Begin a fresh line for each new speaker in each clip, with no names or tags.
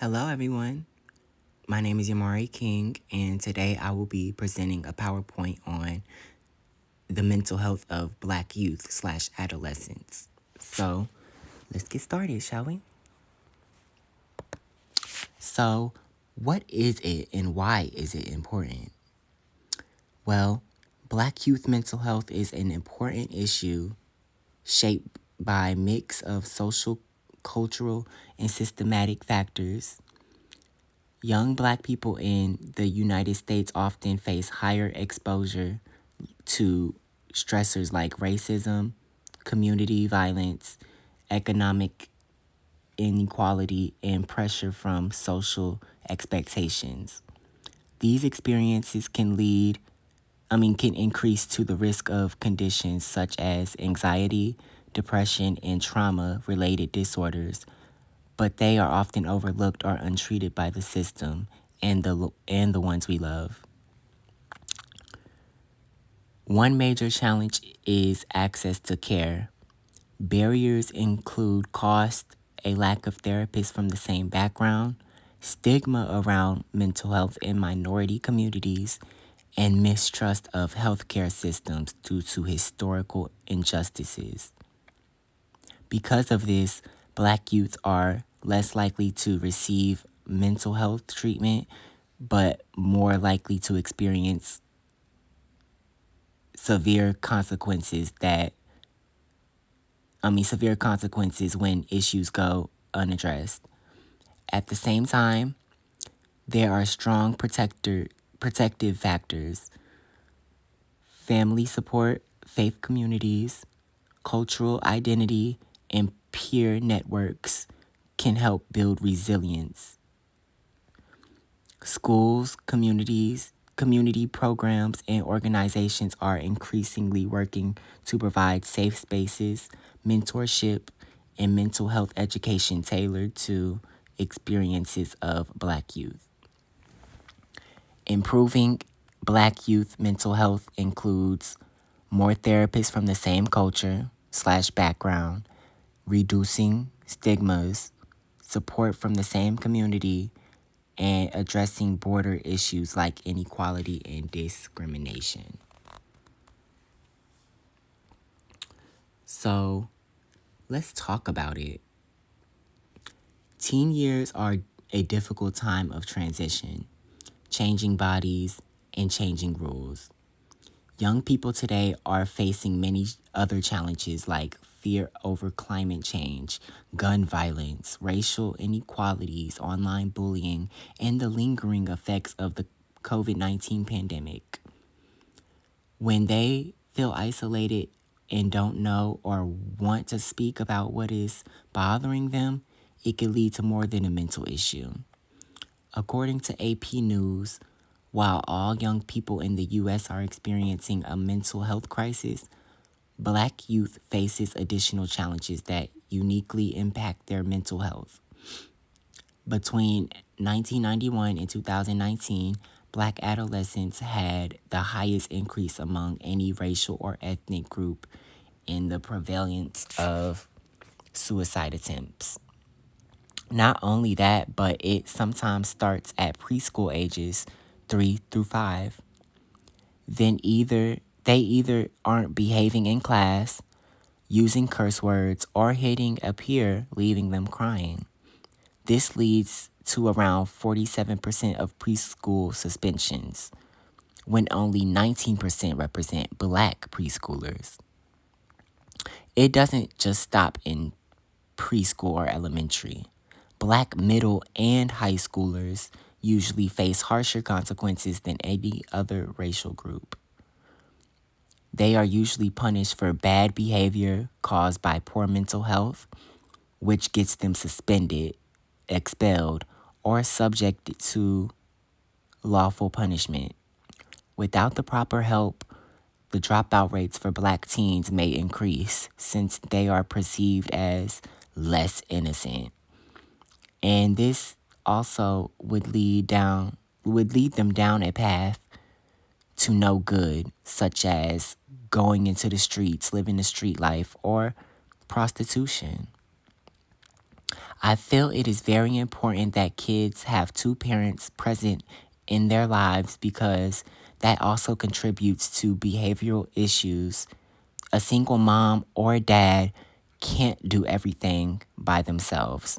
Hello, everyone. My name is Yamari King, and today I will be presenting a PowerPoint on the mental health of Black youth slash adolescents. So, let's get started, shall we? So, what is it and why is it important? Well, Black youth mental health is an important issue shaped by a mix of social, cultural, and systematic factors. Young Black people in the United States often face higher exposure to stressors like racism, community violence, economic inequality, and pressure from social expectations. These experiences can increase to the risk of conditions such as anxiety, depression, and trauma related disorders, but they are often overlooked or untreated by the system and the ones we love. One major challenge is access to care. Barriers include cost, a lack of therapists from the same background, stigma around mental health in minority communities, and mistrust of healthcare systems due to historical injustices. Because of this, Black youth are less likely to receive mental health treatment, but more likely to experience severe consequences when issues go unaddressed. At the same time, there are strong protective factors: family support, faith communities, cultural identity, and peer networks can help build resilience. Schools, community programs, and organizations are increasingly working to provide safe spaces, mentorship, and mental health education tailored to experiences of Black youth. Improving Black youth mental health includes more therapists from the same culture slash background, reducing stigmas, support from the same community, and addressing border issues like inequality and discrimination. So, let's talk about it. Teen years are a difficult time of transition, changing bodies and changing rules. Young people today are facing many other challenges like fear over climate change, gun violence, racial inequalities, online bullying, and the lingering effects of the COVID-19 pandemic. When they feel isolated and don't know or want to speak about what is bothering them, it can lead to more than a mental issue. According to AP News, while all young people in the U.S. are experiencing a mental health crisis, Black youth faces additional challenges that uniquely impact their mental health. Between 1991 and 2019, Black adolescents had the highest increase among any racial or ethnic group in the prevalence of suicide attempts. Not only that, but it sometimes starts at preschool ages 3 through 5. Then they either aren't behaving in class, using curse words, or hitting a peer, leaving them crying. This leads to around 47% of preschool suspensions, when only 19% represent Black preschoolers. It doesn't just stop in preschool or elementary. Black middle and high schoolers usually face harsher consequences than any other racial group. They are usually punished for bad behavior caused by poor mental health, which gets them suspended, expelled, or subjected to lawful punishment. Without the proper help, the dropout rates for Black teens may increase since they are perceived as less innocent. And this also would lead them down a path to no good, such as going into the streets, living the street life, or prostitution. I feel it is very important that kids have two parents present in their lives because that also contributes to behavioral issues. A single mom or dad can't do everything by themselves.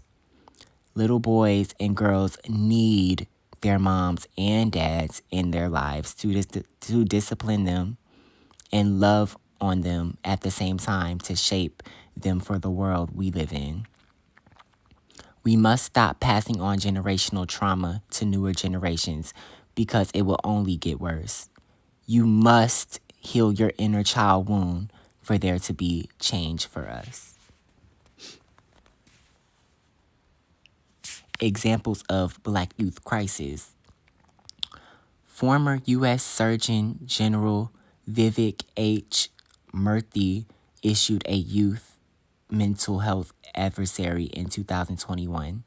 Little boys and girls need their moms and dads in their lives to discipline them and love on them at the same time to shape them for the world we live in. We must stop passing on generational trauma to newer generations because it will only get worse. You must heal your inner child wound for there to be change for us. Examples of Black Youth Crisis. Former U.S. Surgeon General Vivek H. Murthy issued a youth mental health advisory in 2021.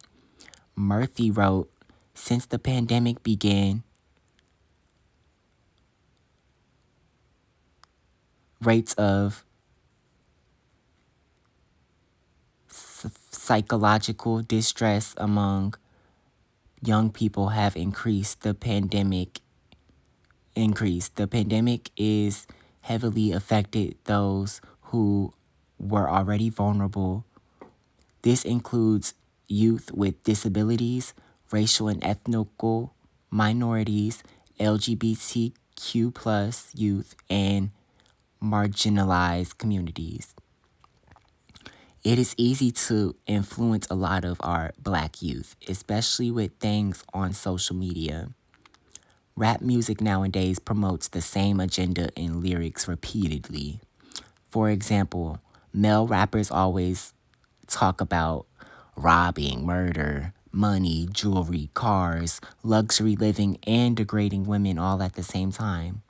Murthy wrote, "Since the pandemic began, rates of psychological distress among young people have increased. The pandemic is heavily affected those who were already vulnerable. This includes youth with disabilities, racial and ethnical minorities, LGBTQ plus youth, and marginalized communities." It is easy to influence a lot of our Black youth, especially with things on social media. Rap music nowadays promotes the same agenda in lyrics repeatedly. For example, male rappers always talk about robbing, murder, money, jewelry, cars, luxury living, and degrading women all at the same time,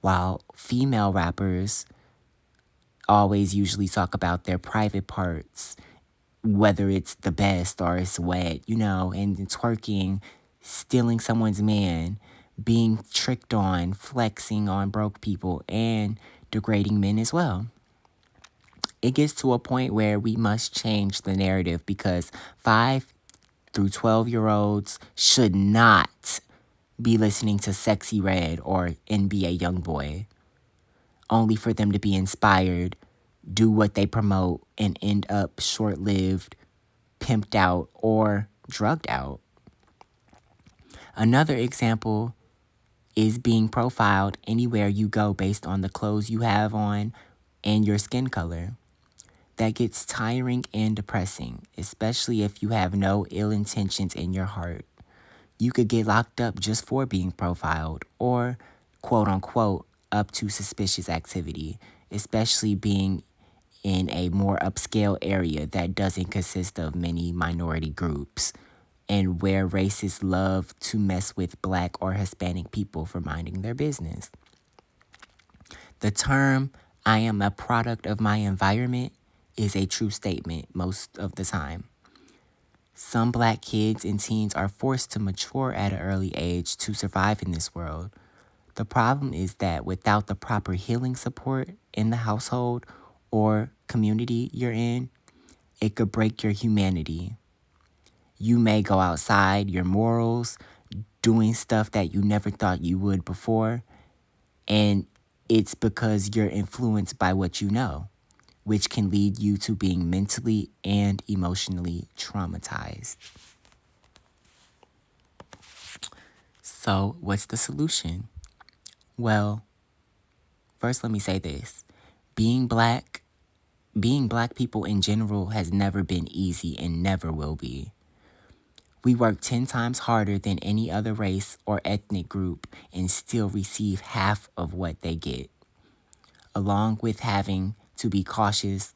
while female rappers always usually talk about their private parts, whether it's the best or it's wet, and twerking, stealing someone's man, being tricked on, flexing on broke people, and degrading men as well. It gets to a point where we must change the narrative because 5 through 12-year-olds should not be listening to Sexy Red or NBA Youngboy, only for them to be inspired, do what they promote, and end up short-lived, pimped out, or drugged out. Another example is being profiled anywhere you go based on the clothes you have on and your skin color. That gets tiring and depressing, especially if you have no ill intentions in your heart. You could get locked up just for being profiled or, quote unquote, up to suspicious activity, especially being in a more upscale area that doesn't consist of many minority groups and where racists love to mess with Black or Hispanic people for minding their business. The term, "I am a product of my environment," is a true statement most of the time. Some Black kids and teens are forced to mature at an early age to survive in this world. The problem is that without the proper healing support in the household or community you're in, it could break your humanity. You may go outside your morals, doing stuff that you never thought you would before, and it's because you're influenced by what you know, which can lead you to being mentally and emotionally traumatized. So, what's the solution? Well, first let me say this. Being black people in general has never been easy and never will be. We work 10 times harder than any other race or ethnic group and still receive half of what they get, along with having to be cautious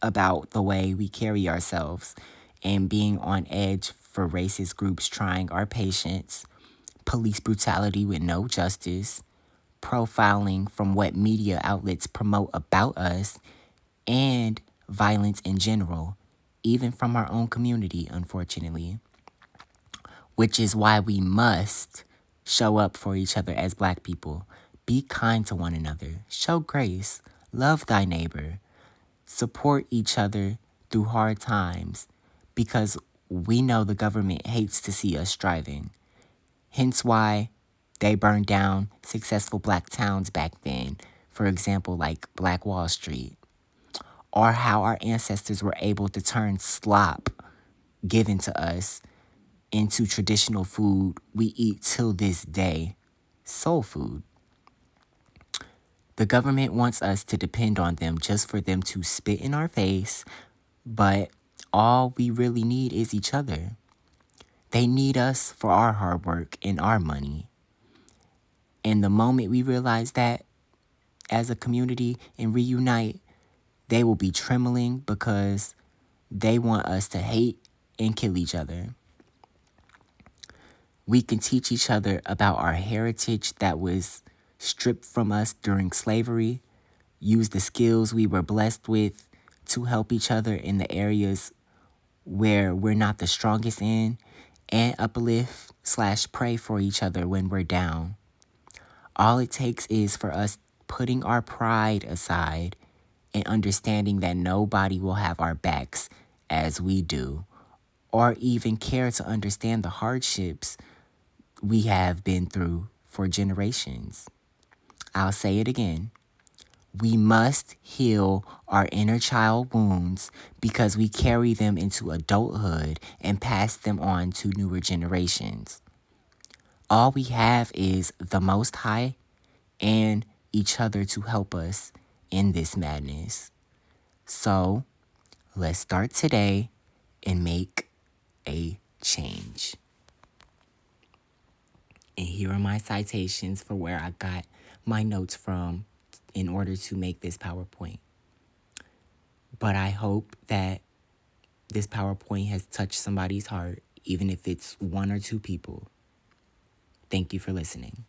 about the way we carry ourselves and being on edge for racist groups trying our patience, police brutality with no justice, profiling from what media outlets promote about us, and violence in general, even from our own community, unfortunately. Which is why we must show up for each other as Black people. Be kind to one another. Show grace. Love thy neighbor. Support each other through hard times. because we know the government hates to see us striving. Hence why they burned down successful black towns back then, for example, like Black Wall Street, or how our ancestors were able to turn slop given to us into traditional food we eat till this day, soul food. The government wants us to depend on them just for them to spit in our face, but all we really need is each other. They need us for our hard work and our money. And the moment we realize that as a community and reunite, they will be trembling because they want us to hate and kill each other. We can teach each other about our heritage that was stripped from us during slavery, use the skills we were blessed with to help each other in the areas where we're not the strongest in, and uplift/pray for each other when we're down. All it takes is for us putting our pride aside and understanding that nobody will have our backs as we do, or even care to understand the hardships we have been through for generations. I'll say it again. We must heal our inner child wounds because we carry them into adulthood and pass them on to newer generations. All we have is the Most High and each other to help us in this madness. So let's start today and make a change. And here are my citations for where I got my notes from in order to make this PowerPoint. But I hope that this PowerPoint has touched somebody's heart, even if it's one or two people. Thank you for listening.